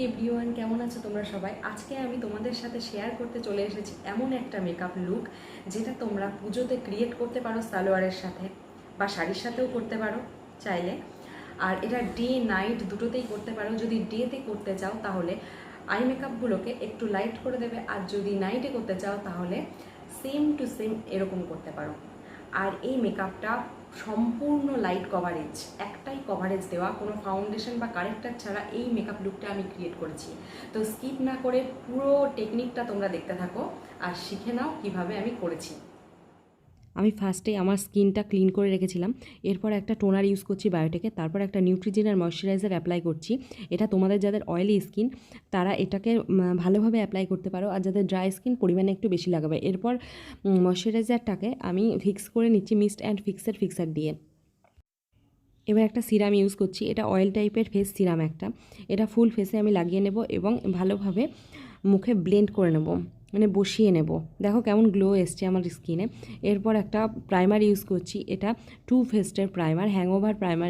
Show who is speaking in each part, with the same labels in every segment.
Speaker 1: Everyone, কেমন আছো তোমরা সবাই? আজকে আমি তোমাদের সাথে শেয়ার করতে চলে এসেছি এমন একটা মেকআপ লুক যেটা তোমরা পুজোতে ক্রিয়েট করতে পারো সালোয়ারের সাথে বা শাড়ির সাথেও করতে পারো চাইলে। আর এটা ডে নাইট দুটোতেই করতে পারো। যদি ডেতে করতে চাও তাহলে আই মেকআপগুলোকে একটু লাইট করে দেবে, আর যদি নাইটে করতে চাও তাহলে সেম টু সেম এরকম করতে পারো। আর এই মেকআপটা সম্পূর্ণ লাইট কভারেজ, একটাই কভারেজ দেওয়া, কোনো ফাউন্ডেশন বা কারেক্টার ছাড়া এই মেকআপ লুকটা আমি ক্রিয়েট করেছি। তো স্কিপ না করে পুরো টেকনিকটা তোমরা দেখতে থাকো আর শিখে নাও কিভাবে আমি করেছি। আমি ফার্স্টে আমার স্কিনটা ক্লিন করে রেখেছিলাম, এরপর একটা টোনার ইউজ করছি বায়োটেকে, তারপর একটা নিউট্রিজিনার ময়েশ্চারাইজার অ্যাপ্লাই করছি। এটা তোমাদের যাদের অয়েলি স্কিন তারা এটাকে ভালোভাবে অ্যাপ্লাই করতে পারো, আর যাদের ড্রাই স্কিন পরিমাণে একটু বেশি লাগাবে। এরপর ময়েশ্চারাইজারটাকে আমি ফিক্স করে নিচ্ছি মিস্ট অ্যান্ড ফিক্সার দিয়ে। এবার একটা সিরাম ইউজ করছি, এটা অয়েল টাইপের ফেস সিরাম একটা। এটা ফুল ফেসে আমি লাগিয়ে নেব এবং ভালোভাবে মুখে ব্লেন্ড করে নেব, মানে বসিয়ে নেব। দেখো কেমন গ্লো এসছে আমার স্কিনে। এরপর একটা প্রাইমার ইউজ করছি, এটা টু ফেস্টের প্রাইমার, হ্যাংওভার প্রাইমার।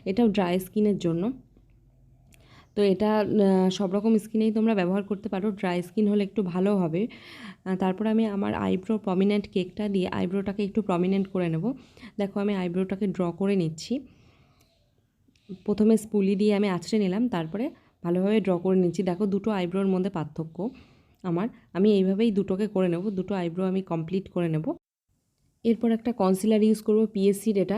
Speaker 1: এটাও ড্রাই স্কিনের জন্য। তো এটা সব রকম স্কিনেই তোমরা ব্যবহার করতে পারো, ড্রাই স্কিন হলে একটু ভালো হবে। তারপর আমি আমার আইব্রো প্রমিনেন্ট কেকটা দিয়ে আইব্রোটাকে একটু প্রমিনেন্ট করে নেব। দেখো আমি আইব্রোটাকে ড্র করে নিচ্ছি। প্রথমে স্পুলি দিয়ে আমি আঁচড়ে নিলাম, তারপরে ভালোভাবে ড্র করে নিচ্ছি। দেখো দুটো আইব্রোর মধ্যে পার্থক্য আমি এইভাবেই দুটোকে করে নেব, দুটো আইব্রো আমি কমপ্লিট করে নেব। এরপর একটা কনসিলার ইউজ করব পিএসসির, এটা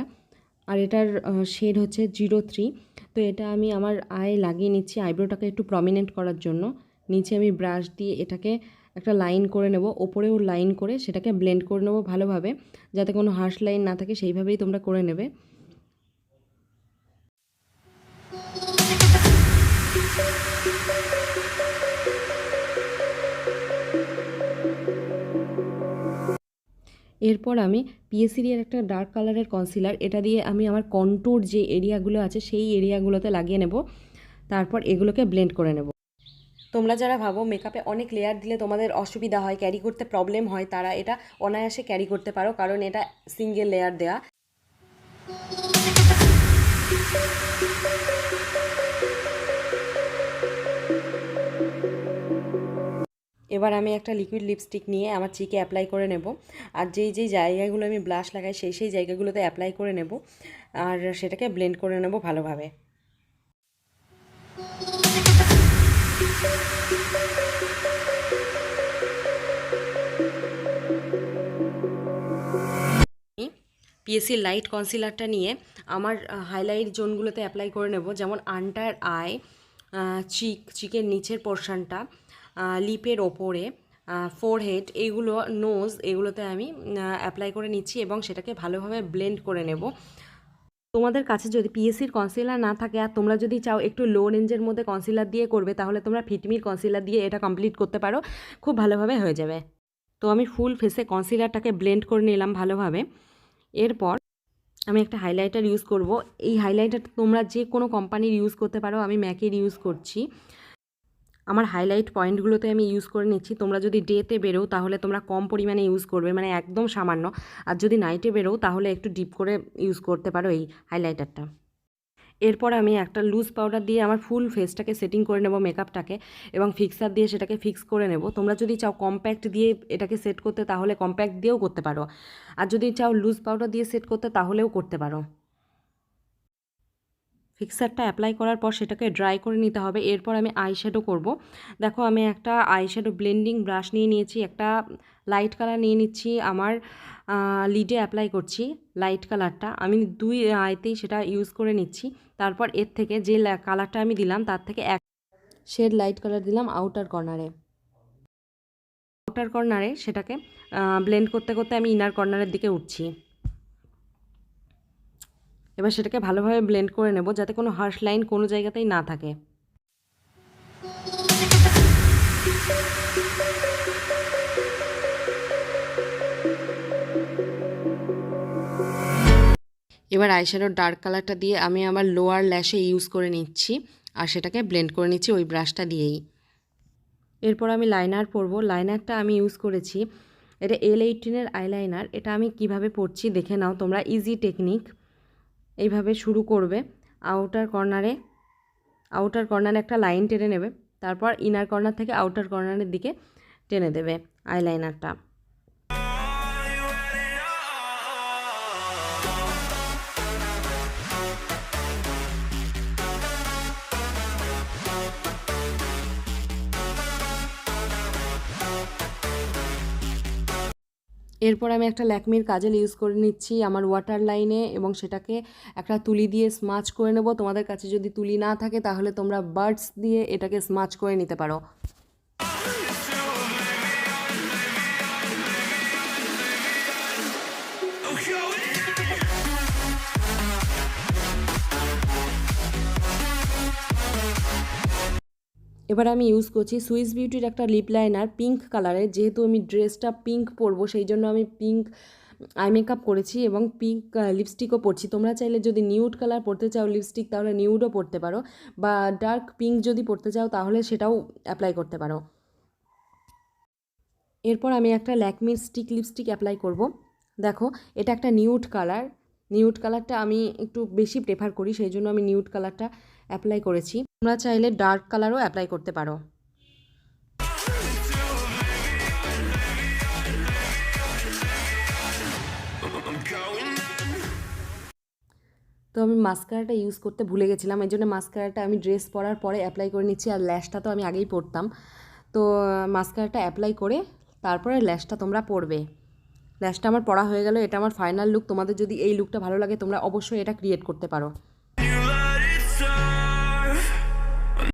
Speaker 1: আর এটার শেড হচ্ছে 03। তো এটা আমি আমার আয়ে লাগিয়ে নিচ্ছি আইব্রোটাকে একটু প্রমিনেন্ট করার জন্য। নিচে আমি ব্রাশ দিয়ে এটাকে একটা লাইন করে নেব, ওপরেও লাইন করে সেটাকে ব্লেন্ড করে নেব ভালোভাবে, যাতে কোনো হার্শ লাইন না থাকে, সেইভাবেই তোমরা করে নেবে। এরপর আমি পিএসসির একটা ডার্ক কালারের কনসিলার, এটা দিয়ে আমি আমার কন্ট্যুর যে এরিয়াগুলো আছে সেই এরিয়াগুলোতে লাগিয়ে নেব, তারপর এগুলোকে ব্লেন্ড করে নেব। তোমরা যারা ভাবো মেকআপে অনেক লেয়ার দিলে তোমাদের অসুবিধা হয়, ক্যারি করতে প্রবলেম হয়, তারা এটা অনায়াসে ক্যারি করতে পারো, কারণ এটা সিঙ্গেল লেয়ার দেয়া। এবার আমি একটা লিকুইড লিপস্টিক নিয়ে আমার চিকে অ্যাপ্লাই করে নেব, আর যেই জায়গাগুলো আমি ব্লাশ লাগাই সেই জায়গাগুলোতে অ্যাপ্লাই করে নেব, আর সেটাকে ব্লেন্ড করে নেব ভালোভাবে। পিএসসি লাইট কনসিলারটা নিয়ে আমার হাইলাইট জোনগুলোতে অ্যাপ্লাই করে নেব, যেমন আন্ডার আই, চিকের নিচের পোর্শনটা, লিপের ওপরে, ফোরহেড, এইগুলো, নোজ, এগুলোতে আমি অ্যাপ্লাই করে নিচ্ছি এবং সেটাকে ভালোভাবে ব্লেন্ড করে নেব। তোমাদের কাছে যদি পিএসসির কনসিলার না থাকে আর তোমরা যদি চাও একটু লো রেঞ্জের মধ্যে কনসিলার দিয়ে করবে, তাহলে তোমরা ফিটমির কনসিলার দিয়ে এটা কমপ্লিট করতে পারো, খুব ভালোভাবে হয়ে যাবে। তো আমি ফুল ফেসে কনসিলারটাকে ব্লেন্ড করে নিলাম ভালোভাবে। এরপর আমি একটা হাইলাইটার ইউজ করব। এই হাইলাইটার তোমরা যে কোনো কোম্পানির ইউজ করতে পারো, আমি ম্যাকের ইউজ করছি। আমার হাইলাইট পয়েন্টগুলোতে আমি ইউজ করে নিচ্ছি। তোমরা যদি ডেতে বেরো তাহলে তোমরা কম পরিমাণে ইউজ করবে, মানে একদম সামান্য, আর যদি নাইটে বেরো তাহলে একটু ডিপ করে ইউজ করতে পারো এই হাইলাইটারটা। এরপর আমি একটা লুজ পাউডার দিয়ে আমার ফুল ফেসটাকে সেটিং করে নেব মেকআপটাকে, এবং ফিক্সার দিয়ে সেটাকে ফিক্স করে নেব। তোমরা যদি চাও কম্প্যাক্ট দিয়ে এটাকে সেট করতে তাহলে কম্প্যাক্ট দিয়েও করতে পারো, আর যদি চাও লুজ পাউডার দিয়ে সেট করতে তাহলেও করতে পারো। ফিক্সারটা অ্যাপ্লাই করার পর সেটাকে ড্রাই করে নিতে হবে। এরপর আমি আইশ্যাডো করব। দেখো আমি একটা আইশ্যাডো ব্লেন্ডিং ব্রাশ নিয়ে নিয়েছি, একটা লাইট কালার নিয়ে নিচ্ছি, আমার লিডে অ্যাপ্লাই করছি লাইট কালারটা। আমি দুই আইতেই সেটা ইউজ করে নিচ্ছি। তারপর এর থেকে যে কালারটা আমি দিলাম তার থেকে এক শেড লাইট কালার দিলাম আউটার কর্নারে সেটাকে ব্লেন্ড করতে করতে আমি ইনার কর্নারের দিকে উঠছি। এবার সেটাকে ভালোভাবে ব্লেন্ড করে নেব, যাতে কোনো হার্শ লাইন কোনো জায়গাতেই না থাকে। এবার আইশ্যাডোর ডার্ক কালারটা দিয়ে আমি আমার লোয়ার ল্যাশে ইউজ করে নিচ্ছি, আর সেটাকে ব্লেন্ড করে নিচ্ছি ওই ব্রাশটা দিয়েই। এরপর আমি লাইনার পরবো। লাইনারটা আমি ইউজ করেছি, এটা L18-এর আইলাইনার। এটা আমি কিভাবে পরছি দেখে নাও তোমরা, ইজি টেকনিক। এইভাবে শুরু করবে, আউটার কর্নারে আউটার কর্নারে একটা লাইন টেনে নেবে, তারপর ইনার কর্নার থেকে আউটার কর্নারের দিকে টেনে দেবে আইলাইনারটা। এরপর আমি একটা ল্যাকমির কাজল ইউজ করে নিচ্ছি আমার ওয়াটার লাইনে, এবং সেটাকে একটা তুলি দিয়ে স্মাচ করে নেব। তোমাদের কাছে যদি তুলি না থাকে তাহলে তোমরা বার্ডস দিয়ে এটাকে স্মাচ করে নিতে পারো। এবার আমি ইউজ করছি সুইস বিউটির একটা লিপ লাইনার পিঙ্ক কালারের। যেহেতু আমি ড্রেসটা পিঙ্ক পরবো সেই জন্য আমি পিঙ্ক আই মেকআপ করেছি এবং পিঙ্ক লিপস্টিকও পরছি। তোমরা চাইলে যদি নিউড কালার পরতে চাও লিপস্টিক তাহলে নিউডও পরতে পারো, বা ডার্ক পিঙ্ক যদি পরতে চাও তাহলে সেটাও অ্যাপ্লাই করতে পারো। এরপর আমি একটা ল্যাকমির স্টিক লিপস্টিক অ্যাপ্লাই করব। দেখো এটা একটা নিউড কালার, নিউড কালারটা আমি একটু বেশি প্রেফার করি, সেই জন্য আমি নিউড কালারটা অ্যাপ্লাই করেছি। তোমরা চাইলে ডার্ক কালারও অ্যাপ্লাই করতে পারো। তো আমি মাস্কারাটা ইউজ করতে ভুলে গেছিলাম, এই জন্য মাস্কারাটা আমি ড্রেস পরার পরে অ্যাপ্লাই করে নিচ্ছি। আর ল্যাশটা তো আমি আগেই পরতাম, তো মাস্কারাটা অ্যাপ্লাই করে তারপরে ল্যাশটা তোমরা পরবে। ল্যাশটা আমার পরা হয়ে গেল, এটা আমার ফাইনাল লুক। তোমাদের যদি এই লুকটা ভালো লাগে তোমরা অবশ্যই এটা ক্রিয়েট করতে পারো।